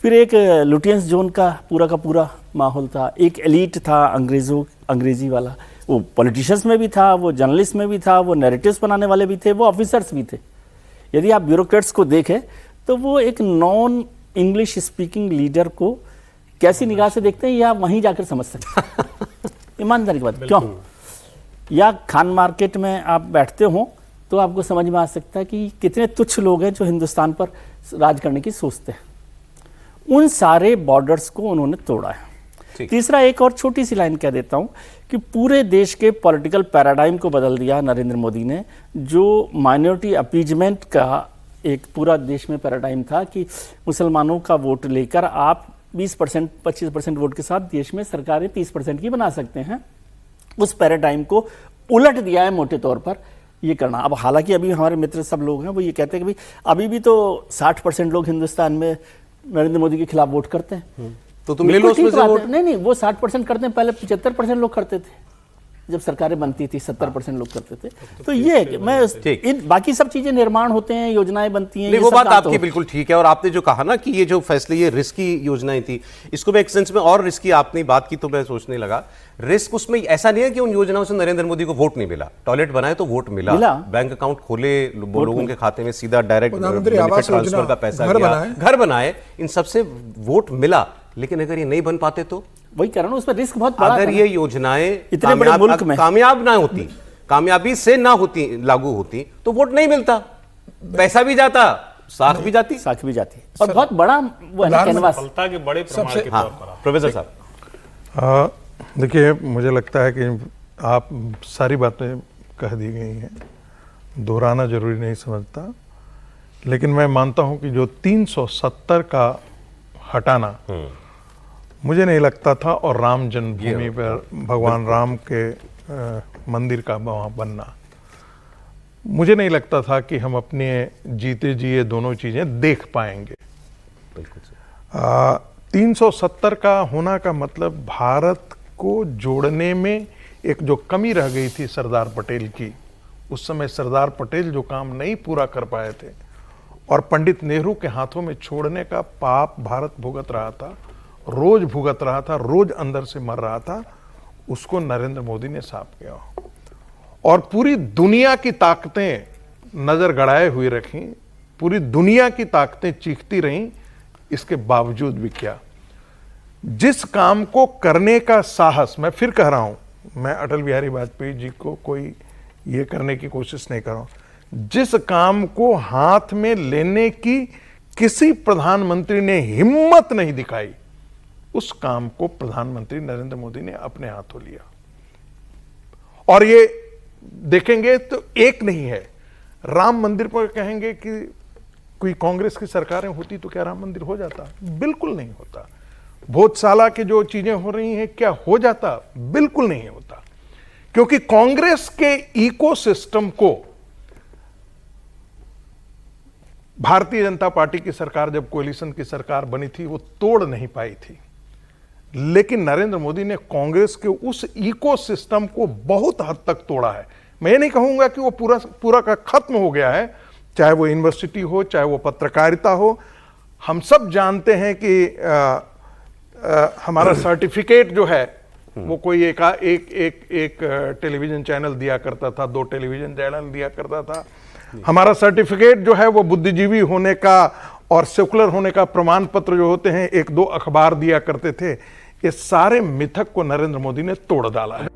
फिर एक Lutyens zone का पूरा माहौल था, एक एलीट था अंग्रेजी वाला, वो पॉलिटिशियंस में भी था, वो जर्नलिस्ट में भी था, वो नैरेटिव्स बनाने वाले भी थे, वो ऑफिसर्स भी थे। यदि आप ब्यूरोक्रेट्स को देखें तो वो एक नॉन इंग्लिश स्पीकिंग लीडर को कैसी निगाह से देखते हैं या वहीं जाकर समझ सकते हैं। ईमानदारी की बात, क्यों? या खान मार्केट में आप बैठते हो तो आपको समझ में आ सकता है कि कितने तुच्छ लोग हैं जो हिंदुस्तान पर राज करने की सोचते हैं। उन सारे बॉर्डर्स को उन्होंने तोड़ा है। तीसरा, एक और छोटी सी लाइन कह देता हूं कि पूरे देश के पॉलिटिकल पैराडाइम को बदल दिया नरेंद्र मोदी ने। जो माइनॉरिटी अपीजमेंट का एक पूरा देश में पैराडाइम था कि मुसलमानों का वोट लेकर आप 20% 25% वोट के साथ देश में सरकारें 30% की बना सकते हैं, उस पैराडाइम को उलट दिया है मोटे तौर पर ये करना। अब हालांकि अभी हमारे मित्र सब लोग हैं वो ये कहते हैं कि भाई अभी भी तो 60% लोग हिंदुस्तान में नरेंद्र मोदी के खिलाफ वोट करते हैं, तो तुम ले लो उसमें से वोट। नहीं, वो 60% करते हैं, पहले 75% लोग करते थे जब सरकारें बनती थी, 70% लोग करते थे। तो ये है कि मैं इन बाकी सब चीजें निर्माण होते हैं, योजनाएं बनती हैं, वो बात आपकी बिल्कुल ठीक है। और आपने जो कहा ना कि ये जो फैसले, ये रिस्की योजनाएं थी, इसको मैं एक सेंस में और रिस्की आपने बात की तो मैं सोचने लगा, रिस्क उसमें ऐसा नहीं है कि उन योजनाओं से नरेंद्र मोदी को वोट नहीं मिला। टॉयलेट बनाए तो वोट मिला, बैंक अकाउंट खोले लोगों के खाते में, सीधा डायरेक्ट ट्रांसफर का पैसा गया, घर बनाए, इन सबसे वोट मिला। लेकिन अगर ये नहीं बन पाते तो वही कारण, उसमें रिस्क बहुत बड़ा। अगर ये योजनाएं इतने बड़े मुल्क में कामयाब ना होती, कामयाबी से ना होती, लागू होती, तो वोट नहीं मिलता, पैसा भी जाता, साख भी जाती और बहुत बड़ा कैनवास के बड़े प्रमाण के तौर पर। प्रोफेसर साहब, देखिए, मुझे लगता है कि आप सारी बातें कह दी गई हैं, दोहराना जरूरी नहीं समझता, लेकिन मैं मानता हूं कि जो 370 का हटाना मुझे नहीं लगता था, और राम जन्मभूमि पर भगवान राम के मंदिर का वहाँ बनना, मुझे नहीं लगता था कि हम अपने जीते जिए दोनों चीज़ें देख पाएंगे। 370 का होना का मतलब भारत को जोड़ने में एक जो कमी रह गई थी सरदार पटेल की, उस समय सरदार पटेल जो काम नहीं पूरा कर पाए थे और पंडित नेहरू के हाथों में छोड़ने का पाप भारत भुगत रहा था, रोज भुगत रहा था, रोज अंदर से मर रहा था, उसको नरेंद्र मोदी ने साफ किया। और पूरी दुनिया की ताकतें नजर गड़ाए हुए रखी, पूरी दुनिया की ताकतें चीखती रहीं, इसके बावजूद भी क्या, जिस काम को करने का साहस, मैं फिर कह रहा हूं, मैं अटल बिहारी वाजपेयी जी को कोई ये करने की कोशिश नहीं कर रहा हूं, जिस काम को हाथ में लेने की किसी प्रधानमंत्री ने हिम्मत नहीं दिखाई, उस काम को प्रधानमंत्री नरेंद्र मोदी ने अपने हाथों लिया। और ये देखेंगे तो एक नहीं है, राम मंदिर पर कहेंगे कि कोई कांग्रेस की सरकारें होती तो क्या राम मंदिर हो जाता? बिल्कुल नहीं होता। भोजशाला की जो चीजें हो रही हैं, क्या हो जाता? बिल्कुल नहीं होता। क्योंकि कांग्रेस के इकोसिस्टम को भारतीय जनता पार्टी की सरकार, जब कोalition की सरकार बनी थी, वो तोड़ नहीं पाई थी। लेकिन नरेंद्र मोदी ने कांग्रेस के उस इकोसिस्टम को बहुत हद तक तोड़ा है। मैं ये नहीं कहूंगा कि वो पूरा का खत्म हो गया है, चाहे वो यूनिवर्सिटी हो, चाहे वो पत्रकारिता हो। हम सब जानते हैं कि हमारा सर्टिफिकेट जो है वो कोई एक टेलीविजन चैनल दिया करता था, 2 टेलीविजन चैनल दिया करता था। हमारा सर्टिफिकेट जो है वो बुद्धिजीवी होने का और सेकुलर होने का प्रमाण पत्र जो होते हैं 1-2 अखबार दिया करते थे। ये सारे मिथक को नरेंद्र मोदी ने तोड़ डाला है।